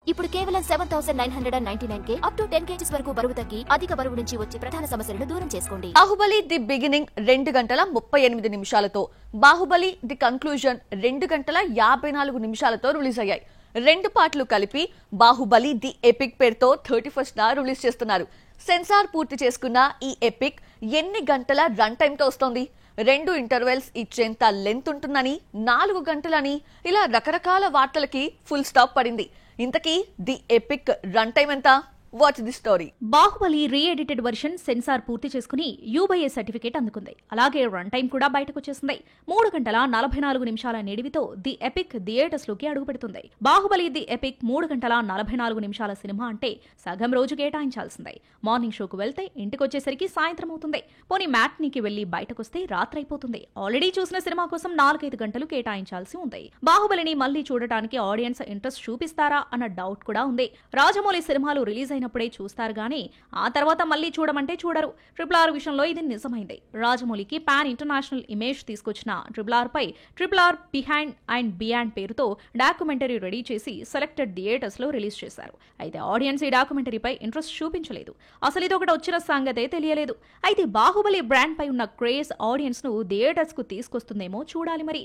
ఇప్పుడు కేవలం 7,999 up to 10 kgs వరకు బరువు తగ్గి అధిక బరువు నుంచి వచ్చే ప్రధాన సమస్యలను దూరం చేసుకోండి. బాహుబలి ది బిగినింగ్ 2 గంటల 38 నిమిషాలతో, బాహుబలి ది కన్క్లూజన్ 2 గంటల 54 నిమిషాలతో రిలీజ్ అయ్యాయి. 2 పార్ట్లు కలిపి బాహుబలి ది ఎపిక్ పేరుతో 31st రిలీజ్ చేస్తున్నారు. సెన్సార్ పూర్తి చేసుకున్న ఈ ఎపిక్ ఎన్ని గంటల రన్ టైమ్ తో వస్తోంది? 2 ఇంటర్వెల్స్ ఇచ్చేంత లెంత్ ఉంటుందని, 4 గంటలని, ఇలా రకరకాల వార్తలకి ఫుల్ స్టాప్ పడింది. ఇంతకీ ది ఎపిక్ రన్ టైమ్ ఎంత? Watch the story. Baahubali re-edited version censor పూర్తి చేసుకుని U/A సర్టిఫికేట్ అందుకుంది. అలాగే రన్ టైం కూడా బయటకొచ్చేసింది. 3 గంటల 44 నిమిషాల నిడివితో ది ఎపిక్ థియేటర్స్ లోకి అడుగుపెడుతుంది. బాహుబలి ది ఎపిక్ 3 గంటల 44 నిమిషాల సినిమా అంటే సగం రోజు కేటాయించాల్సిందే. మార్నింగ్ షోకు వెళ్తే ఇంటికొచ్చేసరికి సాయంత్రం అవుతుంది. పోనీ మ్యాట్నీకి వెళ్లి బయటకొస్తే రాత్రైపోతుంది. ఆల్రెడీ చూసిన సినిమా కోసం 4-5 గంటలు కేటాయించాల్సి ఉంది. బాహుబలిని మళ్లీ చూడటానికి ఆడియన్స్ ఇంట్రెస్ట్ చూపిస్తారా అన్న డౌట్ కూడా ఉంది. రాజమౌళి సినిమాలు రిలీజ్ అయినప్పుడే చూస్తారు గానీ ఆ తర్వాత మళ్లీ చూడమంటే చూడరు. RRR విషయంలో ఇది నిజమైంది. రాజమౌళికి పాన్ ఇంటర్నేషనల్ ఇమేజ్ తీసుకొచ్చిన RRR పై RRR బిహైండ్ అండ్ బియాండ్ పేరుతో డాక్యుమెంటరీ రెడీ చేసి సెలెక్టెడ్ థియేటర్స్ లో రిలీజ్ చేశారు. అయితే ఆడియన్స్ ఈ డాక్యుమెంటరీపై ఇంట్రెస్ట్ చూపించలేదు. అసలు ఇది ఒకటి వచ్చిన సంగతే తెలియలేదు. అయితే బాహుబలి బ్రాండ్ పై ఉన్న క్రేజ్ ఆడియన్స్ ను థియేటర్స్ కు తీసుకొస్తుందేమో చూడాలి మరి.